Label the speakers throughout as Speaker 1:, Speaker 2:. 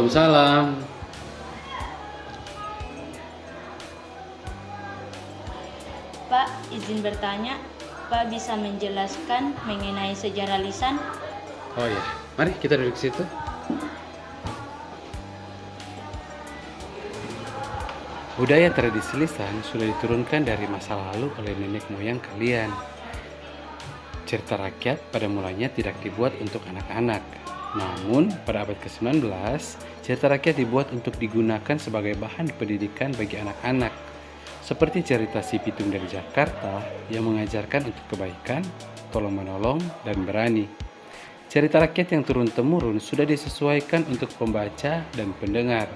Speaker 1: Waalaikumsalam.
Speaker 2: Pak, izin bertanya, Pak bisa menjelaskan mengenai sejarah lisan?
Speaker 1: Oh ya, mari kita duduk situ. Budaya tradisi lisan sudah diturunkan dari masa lalu oleh nenek moyang kalian. Cerita rakyat pada mulanya tidak dibuat untuk anak-anak. Namun, pada abad ke-19, cerita rakyat dibuat untuk digunakan sebagai bahan pendidikan bagi anak-anak. Seperti cerita Si Pitung dari Jakarta yang mengajarkan untuk kebaikan, tolong-menolong, dan berani. Cerita rakyat yang turun-temurun sudah disesuaikan untuk pembaca dan pendengar.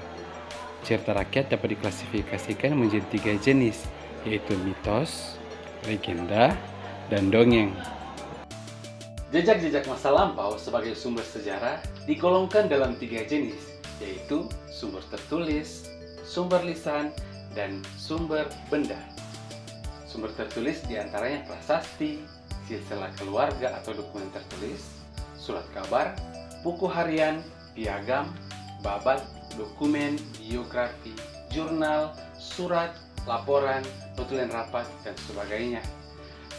Speaker 1: Cerita rakyat dapat diklasifikasikan menjadi 3 jenis, yaitu mitos, legenda, dan dongeng. Jejak-jejak masa lampau sebagai sumber sejarah digolongkan dalam 3 jenis, yaitu sumber tertulis, sumber lisan, dan sumber benda. Sumber tertulis diantaranya prasasti, silsilah keluarga atau dokumen tertulis, surat kabar, buku harian, piagam, babat, dokumen, biografi, jurnal, surat, laporan, notulen rapat, dan sebagainya.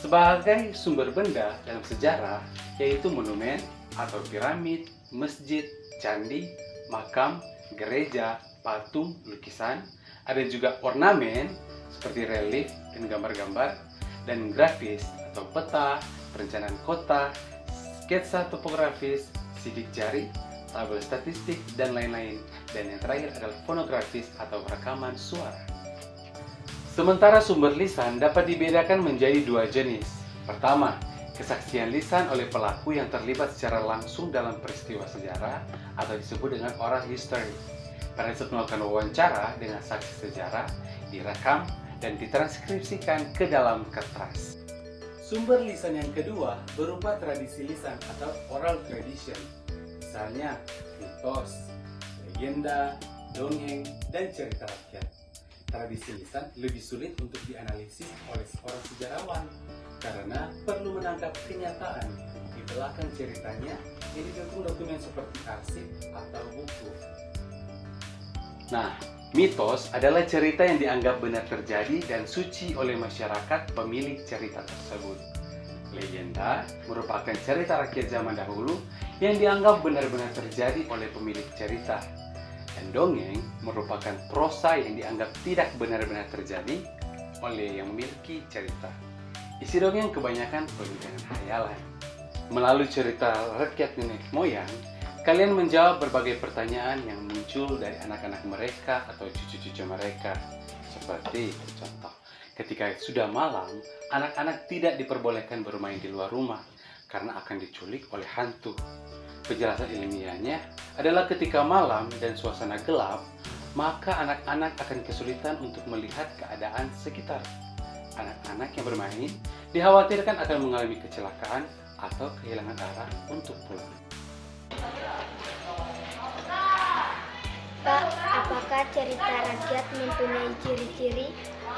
Speaker 1: Sebagai sumber benda dalam sejarah, yaitu monumen atau piramid, masjid, candi, makam, gereja, patung, lukisan. Ada juga ornamen seperti relief dan gambar-gambar, dan grafis atau peta, perencanaan kota, sketsa topografis, sidik jari, tabel statistik, dan lain-lain. Dan yang terakhir adalah fonografis atau rekaman suara. Sementara sumber lisan dapat dibedakan menjadi 2 jenis. Pertama, kesaksian lisan oleh pelaku yang terlibat secara langsung dalam peristiwa sejarah atau disebut dengan oral history. Pada saat melakukan wawancara dengan saksi sejarah, direkam dan ditranskripsikan ke dalam kertas. Sumber lisan yang kedua berupa tradisi lisan atau oral tradition. Misalnya mitos, legenda, dongeng, dan cerita rakyat. Tradisi lisan lebih sulit untuk dianalisis oleh seorang sejarawan karena perlu menangkap kenyataan di belakang ceritanya yang didukung dokumen seperti arsip atau buku. Nah, mitos adalah cerita yang dianggap benar terjadi dan suci oleh masyarakat pemilik cerita tersebut. Legenda merupakan cerita rakyat zaman dahulu yang dianggap benar-benar terjadi oleh pemilik cerita. Dan dongeng merupakan prosa yang dianggap tidak benar-benar terjadi oleh yang memiliki cerita. Isi dongeng kebanyakan penuh dengan khayalan. Melalui cerita rakyat nenek moyang, kalian menjawab berbagai pertanyaan yang muncul dari anak-anak mereka atau cucu-cucu mereka. Seperti contoh, ketika sudah malam, anak-anak tidak diperbolehkan bermain di luar rumah karena akan diculik oleh hantu. Penjelasan ilmiahnya adalah ketika malam dan suasana gelap, maka anak-anak akan kesulitan untuk melihat keadaan sekitar. Anak-anak yang bermain dikhawatirkan akan mengalami kecelakaan atau kehilangan arah untuk pulang.
Speaker 3: Pak, apakah cerita rakyat mempunyai ciri-ciri?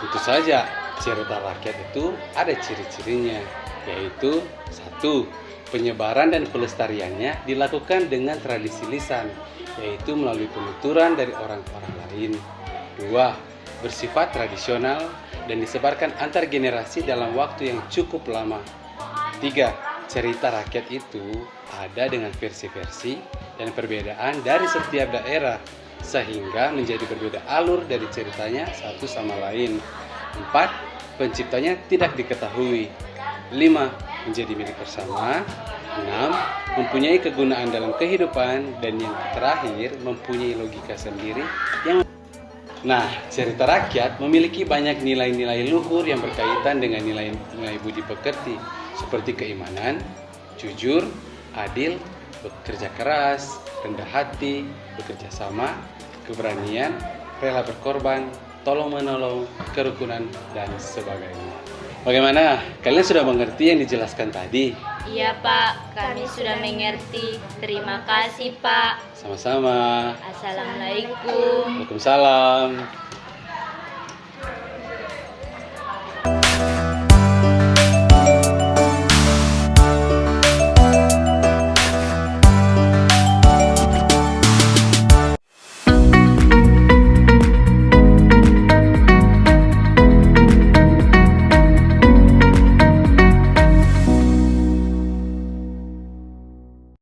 Speaker 1: Tentu saja, cerita rakyat itu ada ciri-cirinya, yaitu 1. Penyebaran dan pelestariannya dilakukan dengan tradisi lisan, yaitu melalui penuturan dari orang-orang lain. 2. Bersifat tradisional dan disebarkan antar generasi dalam waktu yang cukup lama. 3. Cerita rakyat itu ada dengan versi-versi dan perbedaan dari setiap daerah, sehingga menjadi berbeda alur dari ceritanya satu sama lain. 4. Penciptanya tidak diketahui. 5. Menjadi milik bersama. 6. Mempunyai kegunaan dalam kehidupan. Dan yang terakhir, mempunyai logika sendiri yang... Nah, cerita rakyat memiliki banyak nilai-nilai luhur yang berkaitan dengan nilai-nilai budi pekerti, seperti keimanan, jujur, adil, bekerja keras, rendah hati, bekerja sama, keberanian, rela berkorban, tolong-menolong, kerukunan, dan sebagainya. Bagaimana? Kalian sudah mengerti yang dijelaskan tadi?
Speaker 2: Iya Pak, kami sudah mengerti. Terima kasih Pak.
Speaker 1: Sama-sama.
Speaker 2: Assalamualaikum.
Speaker 1: Waalaikumsalam.